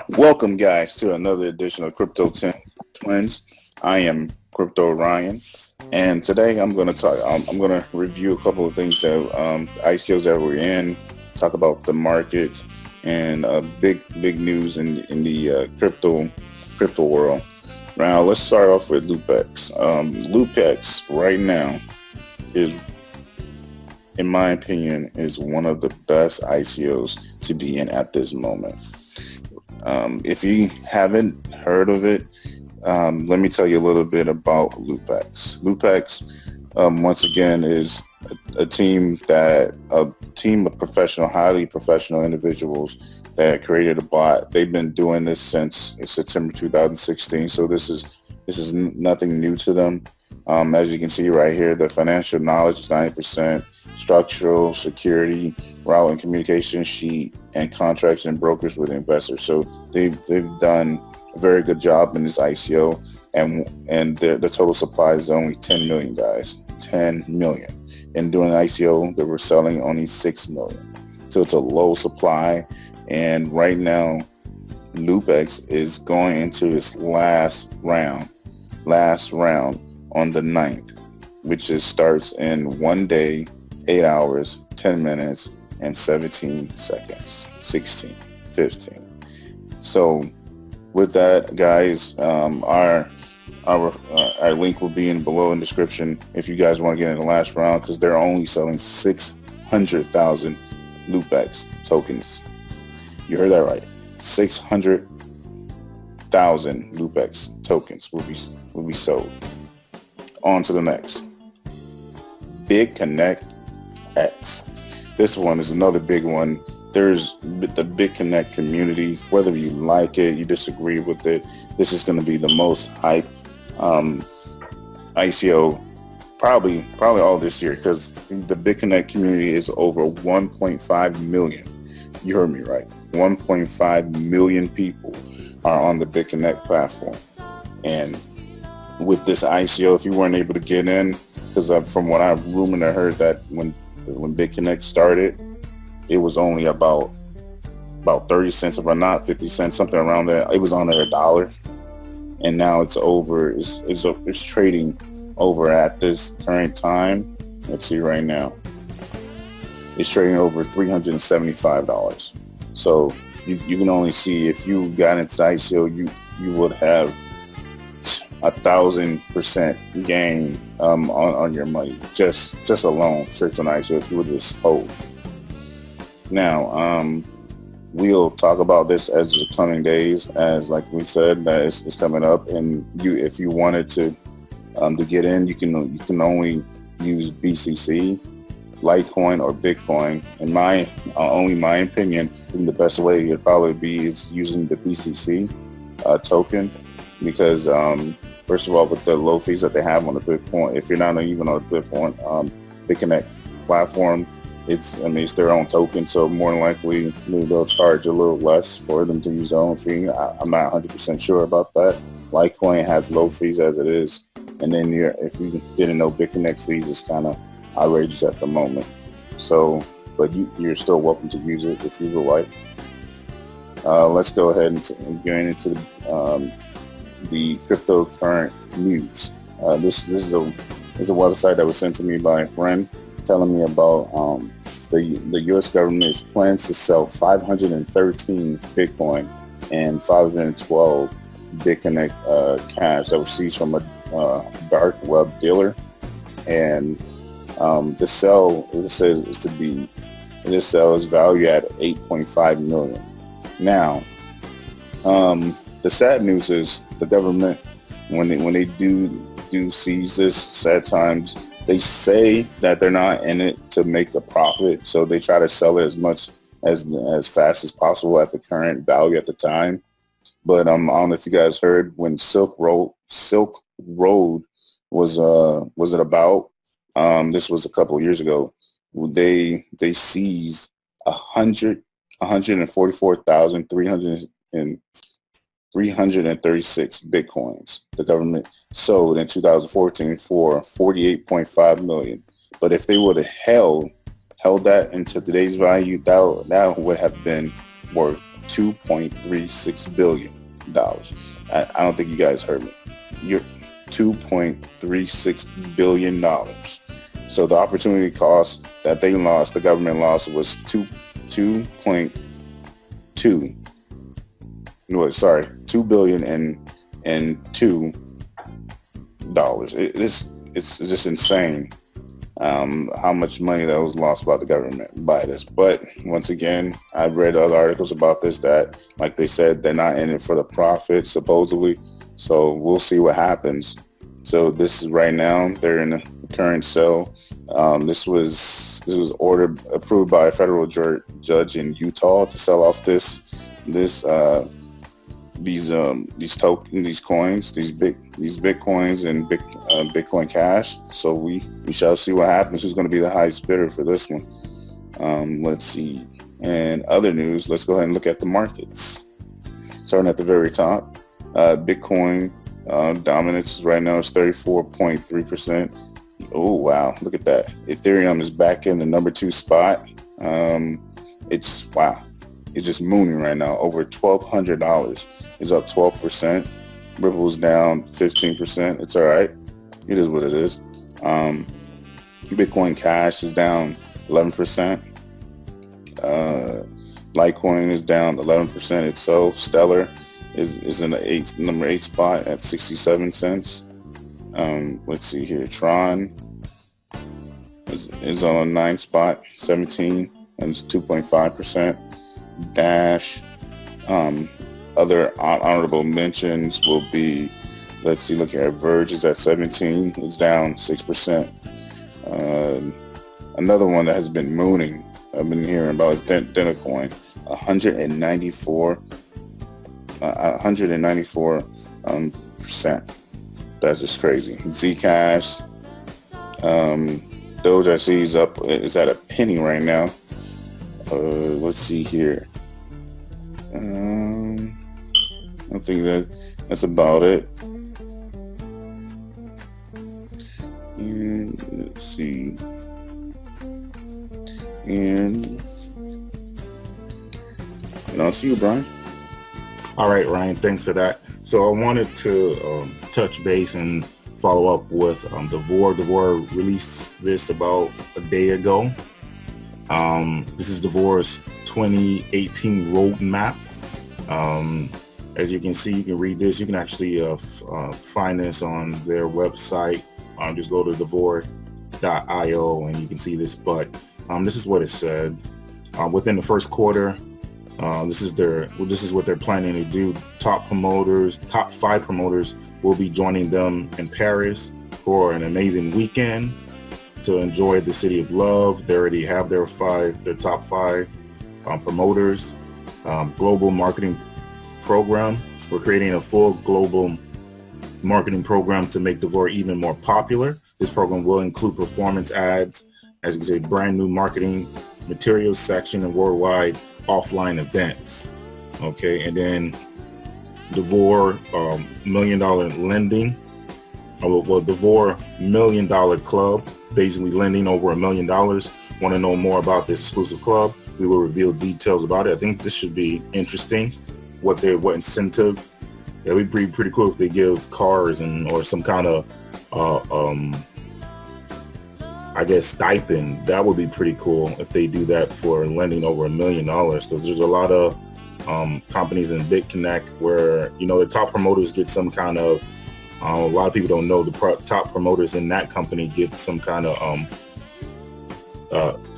Welcome, guys, to another edition of Crypto Twins. I am Crypto Ryan, and today I'm going to talk. I'm going to review a couple of things that ICOs that we're in, talk about the markets, and big news in the crypto world. Now, let's start off with LoopX. LoopX right now is, in my opinion, is one of the best ICOs to be in at this moment. If you haven't heard of it, let me tell you a little bit about LoopX. LoopX, once again, is a team of professional, highly professional individuals that created a bot. They've been doing this since September 2016, so this is nothing new to them. As you can see right here, the financial knowledge is 90%, structural, security, route and communication sheet, and contracts and brokers with investors. So they've done a very good job in this ICO, and the total supply is only 10 million, guys. 10 million. And during the ICO, they were selling only 6 million. So it's a low supply. And right now, LoopX is going into its last round on the 9th, which starts in 1 day, 8 hours, 10 minutes, and 17 seconds, 16, 15. So with that, guys, our link will be below in the description if you guys want to get in the last round, because they're only selling 600,000 LoopX tokens. You heard that right. 600,000 LoopX tokens will be sold. On to the next. Bitconnect X. This one is another big one. There's the Bitconnect community. Whether you like it, you disagree with it, this is going to be the most hyped ICO probably all this year, because the Bitconnect community is over 1.5 million. You heard me right. 1.5 million people are on the Bitconnect platform. And with this ICO, if you weren't able to get in, because from what I've rumored, I heard that when Bitconnect started, it was only about 30 cents, if not 50 cents, something around there. It was on there $1, and now it's over. It's trading over at this current time. Let's see right now. It's trading over $375. So you can only see, if you got into ICO, you would have 1,000% gain on your money just alone, straight on ICO, if you would just hold. Now, we'll talk about this as the coming days, as like we said, that it's coming up, and if you wanted to get in, you can only use BCC, Litecoin, or Bitcoin. In my opinion, I think the best way would probably be is using the BCC token, because first of all, with the low fees that they have on the Bitcoin, if you're not even on the Bitconnect platform, it's their own token, so more than likely they'll charge a little less for them to use their own fee. I'm not 100% sure about that. Litecoin has low fees as it is, and then if you didn't know, Bitconnect fees is kind of outrageous at the moment. So, but you're still welcome to use it if you would like. Let's go ahead and get into the cryptocurrency news. This is a website that was sent to me by a friend, telling me about the U.S. government's plans to sell 513 Bitcoin and 512 Bitconnect cash that was seized from a dark web dealer. And the sale, this sale is valued at 8.5 million. Now, the sad news is the government, when they do seize this, sad times, they say that they're not in it to make a profit, so they try to sell it as much as fast as possible at the current value at the time. But I don't know if you guys heard, when Silk Road was it about? This was a couple of years ago. They seized 144,336 Bitcoins. The government sold in 2014 for 48.5 million. But if they would have held that into today's value, that would have been worth $2.36 billion. I don't think you guys heard me. You're $2.36 billion. So the opportunity cost that they lost, the government lost, was $2 billion and $2. It's just insane how much money that was lost by the government by this. But once again, I've read other articles about this that, like they said, they're not in it for the profit, supposedly. So we'll see what happens. So this is right now, they're in the current sale. This was approved by a federal judge in Utah to sell off these coins, these Bitcoins and Bitcoin Cash. So we shall see what happens. Who's going to be the highest bidder for this one? Let's see. And other news, let's go ahead and look at the markets. Starting at the very top, Bitcoin dominance right now is 34.3%. Oh, wow. Look at that. Ethereum is back in the number 2 spot. It's just mooning right now. Over $1,200. It's up 12%. Ripple's down 15%. It's all right. It is what it is. Bitcoin Cash is down 11%. Litecoin is down 11% itself. Stellar is in the number 8 spot at 67 cents. Let's see here. Tron is on 9th spot, 17, and it's 2.5%. Dash. Other honorable mentions will be, let's see, look here. Verge is at 17. It's down 6%. Another one that has been mooning, I've been hearing about, is Davorcoin. 194%. That's just crazy. Zcash, Doge I see is at a penny right now. Let's see here. I think that's about it. And let's see. And on to you, Brian. All right, Ryan, thanks for that. So I wanted to touch base and follow up with Davor. Davor released this about a day ago. This is Davor's 2018 roadmap. As you can see, you can read this. You can actually find this on their website. Just go to Davor.io and you can see this. But this is what it said. Within the first quarter, this is what they're planning to do. Top 5 promoters will be joining them in Paris for an amazing weekend to enjoy the city of love. They already have their top 5 promoters. Global marketing program. We're creating a full global marketing program to make Davor even more popular. This program will include performance ads, as you can say, brand new marketing materials section, and worldwide offline events. Okay, and then Davor $1 million lending. Davor $1 million club, basically lending over $1 million. Want to know more about this exclusive club? We will reveal details about it. I think this should be interesting. What incentive? Yeah, it would be pretty cool if they give cars or some kind of I guess stipend. That would be pretty cool if they do that for lending over $1 million, because there's a lot of companies in Bitconnect where the top promoters get some kind of a lot of people don't know the top promoters in that company get some kind of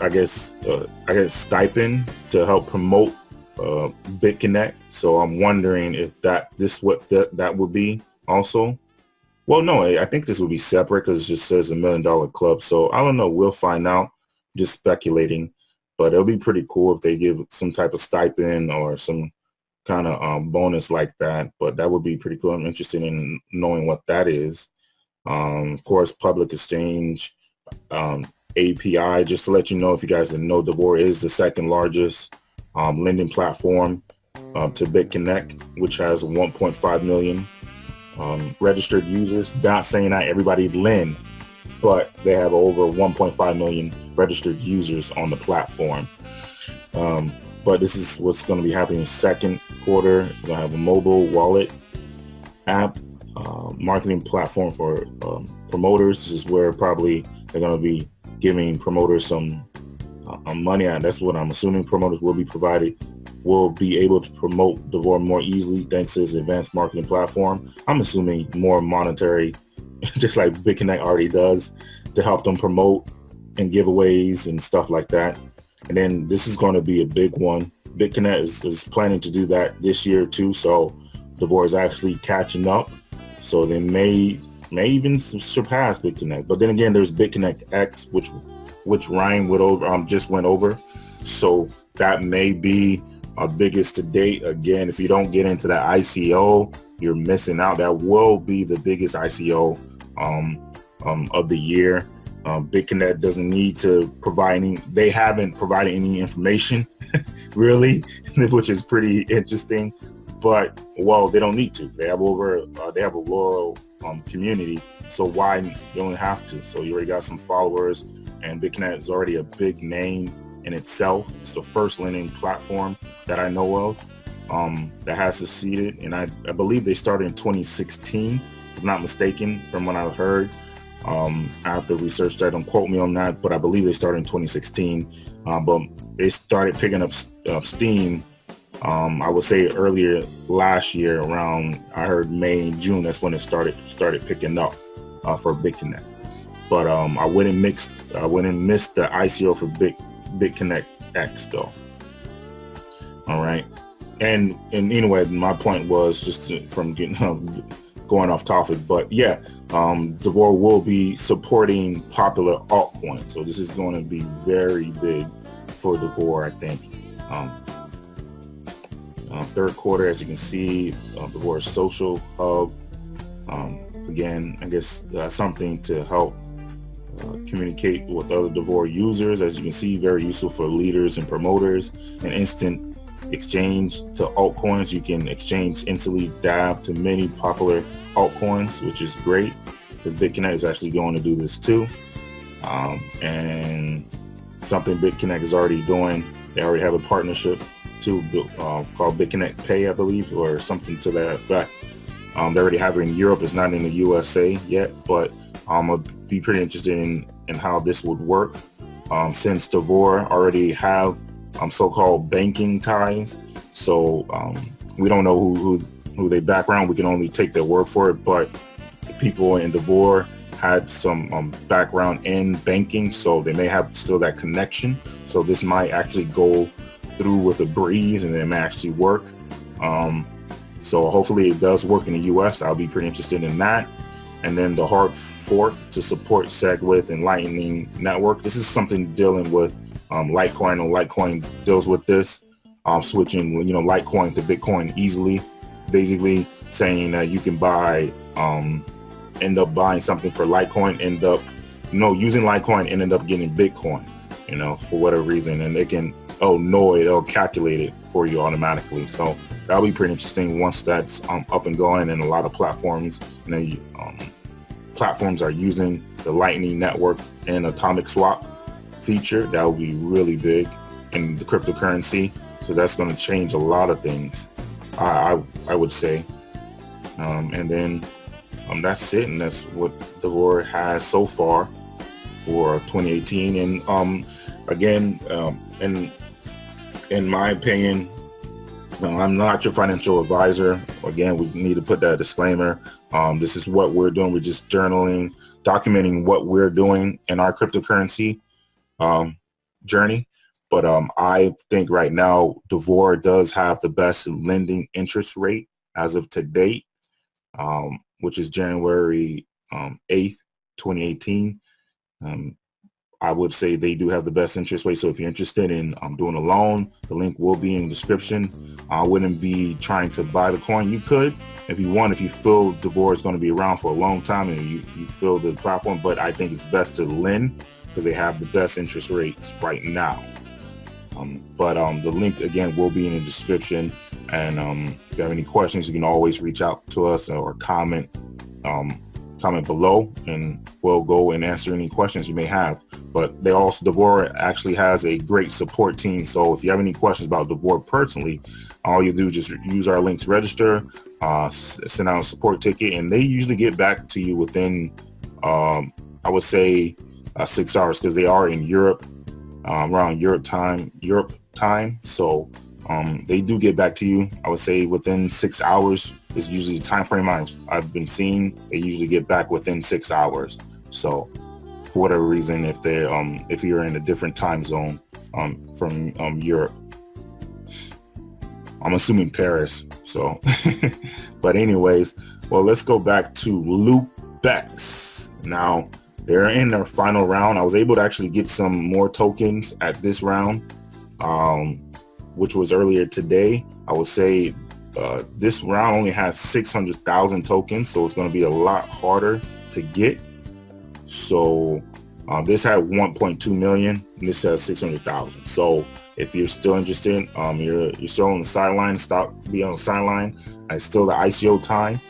I guess stipend to help promote Bitconnect. So I'm wondering if that would be also. Well, no, I think this would be separate because it just says $1 million club. So I don't know. We'll find out. Just speculating, but it'll be pretty cool if they give some type of stipend or some kind of bonus like that. But that would be pretty cool. I'm interested in knowing what that is. Of course, public exchange, API. Just to let you know, if you guys didn't know, Davor is the second largest lending platform to Bitconnect, which has 1.5 million registered users. Not saying that everybody lend, but they have over 1.5 million registered users on the platform. but this is what's going to be happening in second quarter. We're going to have a mobile wallet app, marketing platform for promoters. This is where probably they're going to be giving promoters some money. That's what I'm assuming. Promoters will be able to promote Devor more easily thanks to this advanced marketing platform. I'm assuming more monetary, just like Bitconnect already does, to help them promote and giveaways and stuff like that. And then this is going to be a big one. Bitconnect is planning to do that this year too. So Devor is actually catching up. So they may even surpass Bitconnect. But then again, there's Bitconnect X, which Ryan just went over. So that may be our biggest to date. Again, if you don't get into that ICO, you're missing out. That will be the biggest ICO of the year. Bitconnect doesn't need to provide they haven't provided any information really, which is pretty interesting, but well, they don't need to. They have a loyal community, so why you don't have to? So you already got some followers, and Bitconnect is already a big name in itself. It's the first lending platform that I know of that has succeeded, and I believe they started in 2016, if I'm not mistaken, from what I've heard. I have to research that, don't quote me on that, but I believe they started in 2016. But they started picking up steam, I would say earlier last year, around, I heard May, June, that's when it started picking up for Bitconnect. But I wouldn't miss the ICO for Bitconnect X though. All right. And anyway, my point was just from getting going off topic, but yeah, Devor will be supporting popular altcoins. So this is going to be very big for Devor, I think. Third quarter, as you can see, Devor's social hub. Again, I guess something to help communicate with other Devor users. As you can see, very useful for leaders and promoters. An instant exchange to altcoins. You can exchange instantly DAV to many popular altcoins, which is great because Bitconnect is actually going to do this too. And something Bitconnect is already doing. They already have a partnership too called Bitconnect Pay, I believe, or something to that effect. They already have it in Europe. It's not in the USA yet, but I'd be pretty interested in how this would work. Since Devor already have so-called banking ties, so we don't know who they background. We can only take their word for it, but the people in Devor had some background in banking, so they may have still that connection. So this might actually go through with a breeze and it may actually work. So hopefully it does work in the US. I'll be pretty interested in that. And then the hard fork to support SegWit and Lightning Network. This is something dealing with Litecoin, or Litecoin deals with this, switching Litecoin to Bitcoin easily, basically saying that you can buy, end up buying something for Litecoin, using Litecoin and end up getting Bitcoin, for whatever reason, and they can, it'll calculate it for you automatically. So that'll be pretty interesting once that's up and going, and a lot of platforms, platforms are using the Lightning Network and Atomic Swap feature. That will be really big in the cryptocurrency. So that's going to change a lot of things, I would say. And then that's it, and that's what Devor has so far for 2018. And again, in my opinion, I'm not your financial advisor. Again, we need to put that disclaimer. This is what we're doing. We're just journaling, documenting what we're doing in our cryptocurrency journey. But I think right now Devor does have the best lending interest rate as of to date, which is January 8th, 2018. I would say they do have the best interest rate. So if you're interested in doing a loan, the link will be in the description. I wouldn't be trying to buy the coin. You could if you want, if you feel Devor is going to be around for a long time and you feel the platform, but I think it's best to lend because they have the best interest rates right now. But the link again will be in the description, and if you have any questions, you can always reach out to us or comment below, and we'll go and answer any questions you may have. but they also, Davor actually has a great support team. So if you have any questions about Davor personally, all you do is just use our link to register, send out a support ticket, and they usually get back to you within, I would say, 6 hours, because they are in Europe, around Europe time. So they do get back to you. I would say within 6 hours is usually the time frame I've been seeing. They usually get back within 6 hours. So for whatever reason, if you're in a different time zone from Europe, I'm assuming Paris. So, but anyways, well, let's go back to LoopX. Now, they're in their final round. I was able to actually get some more tokens at this round, which was earlier today. I would say this round only has 600,000 tokens, so it's going to be a lot harder to get. So this had 1.2 million, and this has 600,000. So if you're still interested, you're still on the sideline, be on the sideline. It's still the ICO time.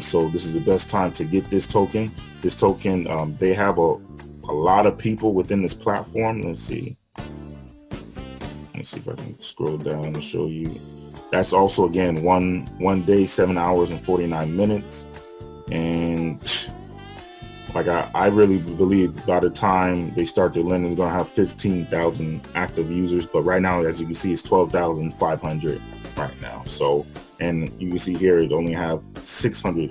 So this is the best time to get this token. This token, they have a lot of people within this platform. Let's see if I can scroll down and show you. That's also, again, one day, 7 hours and 49 minutes. And like I really believe by the time they start their lending, they're gonna have 15,000 active users. But right now, as you can see, it's 12,500 right now. So, and you can see here, it only have 600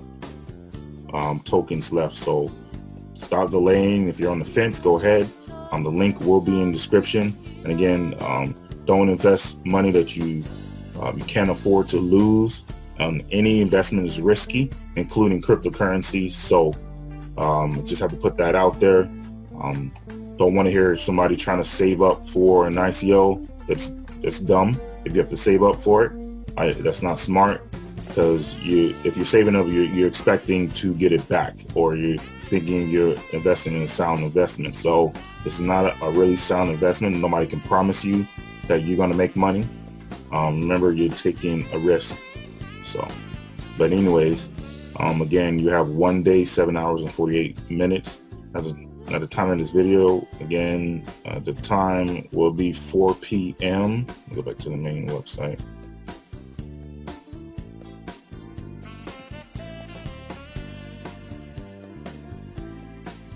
tokens left. So stop delaying. If you're on the fence, go ahead. The link will be in the description. And again, don't invest money that you can't afford to lose. Any investment is risky, including cryptocurrency. So just have to put that out there. Don't want to hear somebody trying to save up for an ICO. That's dumb. If you have to save up for it, that's not smart, because if you're saving up, you're expecting to get it back, or you're thinking you're investing in a sound investment. So this is not a really sound investment. Nobody can promise you that you're going to make money. Remember, you're taking a risk. So, but anyways, again, you have 1 day, 7 hours and 48 minutes at the time of this video. Again, the time will be 4 p.m. Go back to the main website.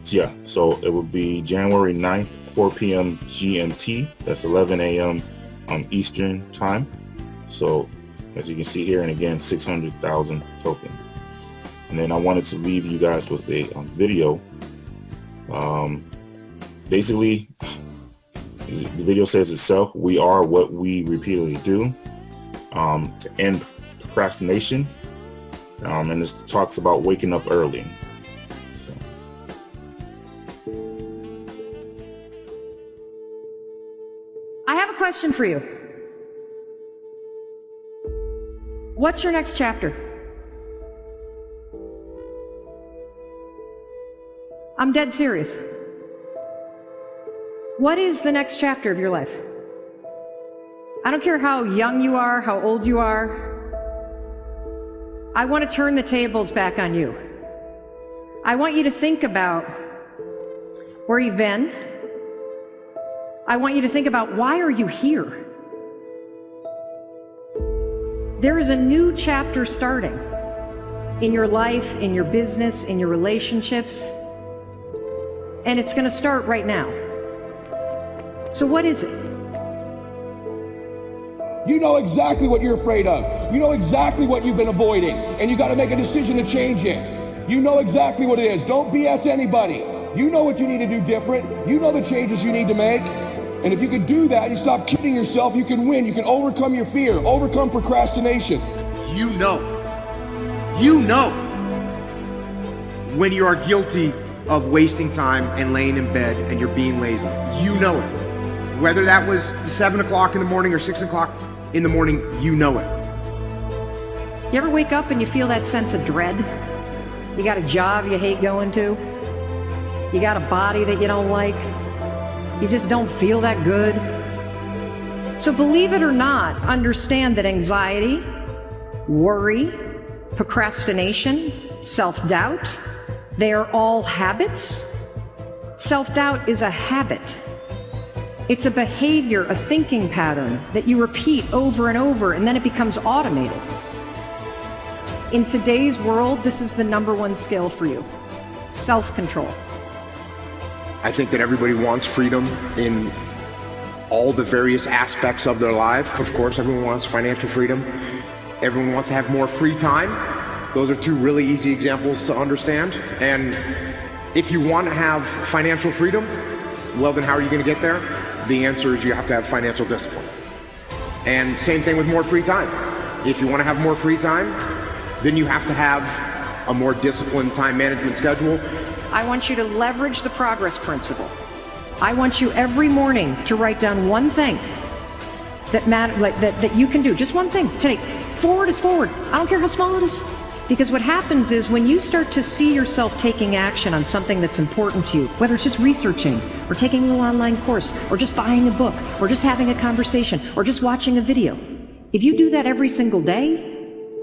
Yeah, so it would be January 9th, 4 p.m. GMT. That's 11 a.m. Eastern time. So as you can see here, and again, 600,000 tokens. And then I wanted to leave you guys with a video. Basically, the video says itself. We are what we repeatedly do. To end procrastination. And this talks about waking up early. I have a question for you. What's your next chapter? I'm dead serious. What is the next chapter of your life? I don't care how young you are, how old you are. I want to turn the tables back on you. I want you to think about where you've been. I want you to think about, why are you here? There is a new chapter starting in your life, in your business, in your relationships, and it's going to start right now. So what is it? You know exactly what you're afraid of. You know exactly what you've been avoiding, and you got to make a decision to change it. You know exactly what it is. Don't BS anybody. You know what you need to do different. You know the changes you need to make. And if you can do that, you stop kidding yourself, you can win. You can overcome your fear, overcome procrastination. You know when you are guilty of wasting time and laying in bed and you're being lazy. You know it. Whether that was 7 o'clock in the morning or 6 o'clock in the morning, you know it. You ever wake up and you feel that sense of dread? You got a job you hate going to? You got a body that you don't like? You just don't feel that good? So believe it or not, understand that anxiety, worry, procrastination, self-doubt, they are all habits Self-doubt is a habit. It's a behavior, a thinking pattern that you repeat over and over, and then it becomes automated. In today's world, this is the #1 skill for you. Self-control. I think that everybody wants freedom in all the various aspects of their life. Of course, everyone wants financial freedom. Everyone wants to have more free time. Those are two really easy examples to understand. And if you want to have financial freedom, well, then how are you going to get there? The answer is you have to have financial discipline. And same thing with more free time. If you want to have more free time, then you have to have a more disciplined time management schedule. I want you to leverage the progress principle. I want you every morning to write down one thing that you can do. Just one thing today. Forward is forward. I don't care how small it is. Because what happens is when you start to see yourself taking action on something that's important to you, whether it's just researching or taking a little online course or just buying a book or just having a conversation or just watching a video, if you do that every single day,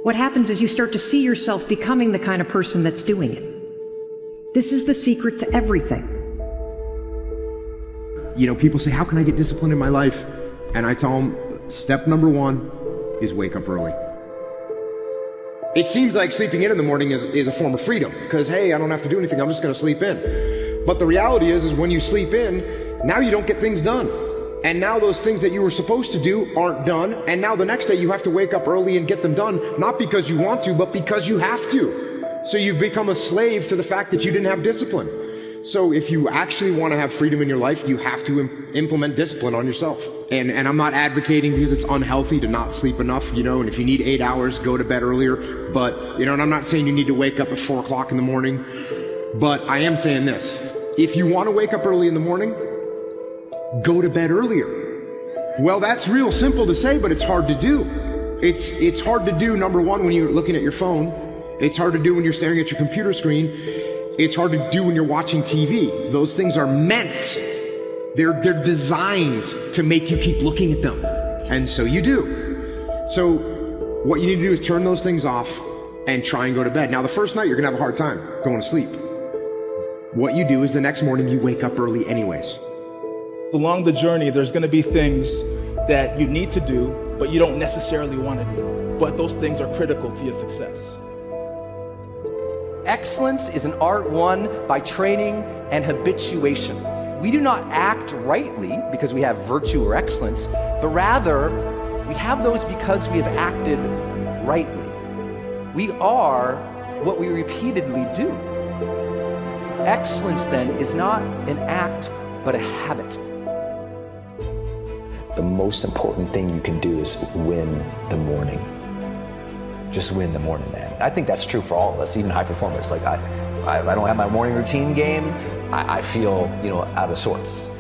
what happens is you start to see yourself becoming the kind of person that's doing it. This is the secret to everything. You know, people say, how can I get discipline in my life? And I tell them, step #1 is wake up early. It seems like sleeping in the morning is a form of freedom because, hey, I don't have to do anything. I'm just going to sleep in. But the reality is when you sleep in, now you don't get things done. And now those things that you were supposed to do aren't done. And now the next day you have to wake up early and get them done, not because you want to, but because you have to. So you've become a slave to the fact that you didn't have discipline. So if you actually want to have freedom in your life, you have to implement discipline on yourself. And I'm not advocating because it's unhealthy to not sleep enough, you know, and if you need 8 hours, go to bed earlier. But, you know, and I'm not saying you need to wake up at 4 o'clock in the morning, but I am saying this. If you want to wake up early in the morning, go to bed earlier. Well, that's real simple to say, but it's hard to do. It's hard to do, #1, when you're looking at your phone. It's hard to do when you're staring at your computer screen. It's hard to do when you're watching TV. Those things are meant, they're designed to make you keep looking at them. And so you do. So what you need to do is turn those things off and try and go to bed. Now, the first night, you're gonna have a hard time going to sleep. What you do is the next morning, you wake up early anyways. Along the journey, there's gonna be things that you need to do, but you don't necessarily wanna do. But those things are critical to your success. Excellence is an art won by training and habituation. We do not act rightly because we have virtue or excellence, but rather we have those because we have acted rightly. We are what we repeatedly do. Excellence then is not an act, but a habit. The most important thing you can do is win the morning. Just win the morning, man. I think that's true for all of us, even high performers. Like I don't have my morning routine game, I feel, you know, out of sorts.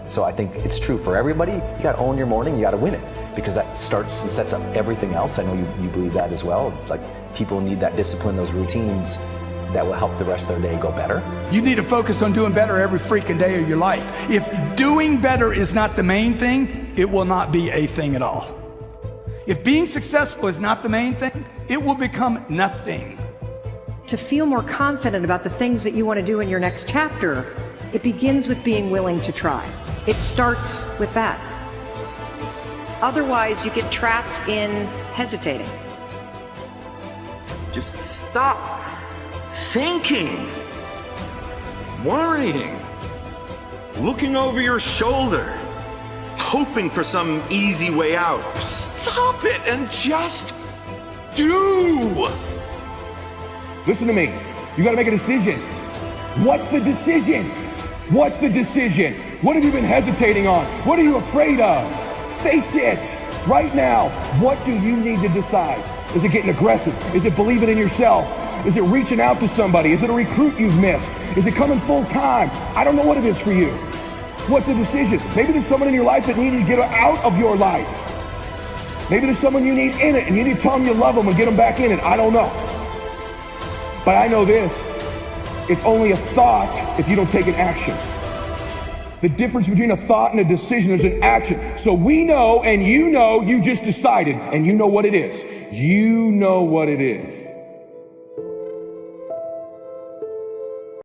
So I think it's true for everybody. You got to own your morning. You got to win it because that starts and sets up everything else. I know you believe that as well. Like people need that discipline, those routines that will help the rest of their day go better. You need to focus on doing better every freaking day of your life. If doing better is not the main thing, it will not be a thing at all. If being successful is not the main thing, it will become nothing. To feel more confident about the things that you want to do in your next chapter, it begins with being willing to try. It starts with that. Otherwise, you get trapped in hesitating. Just stop thinking, worrying, looking over your shoulder, hoping for some easy way out. Stop it and just do. Listen to me. You got to make a decision. What's the decision? What's the decision? What have you been hesitating on? What are you afraid of? Face it right now. What do you need to decide? Is it getting aggressive? Is it believing in yourself? Is it reaching out to somebody? Is it a recruit you've missed? Is it coming full time? I don't know what it is for you. What's the decision? Maybe there's someone in your life that needed to get out of your life. Maybe there's someone you need in it and you need to tell them you love them and get them back in it. I don't know. But I know this. It's only a thought if you don't take an action. The difference between a thought and a decision is an action. So we know and you know you just decided and you know what it is. You know what it is.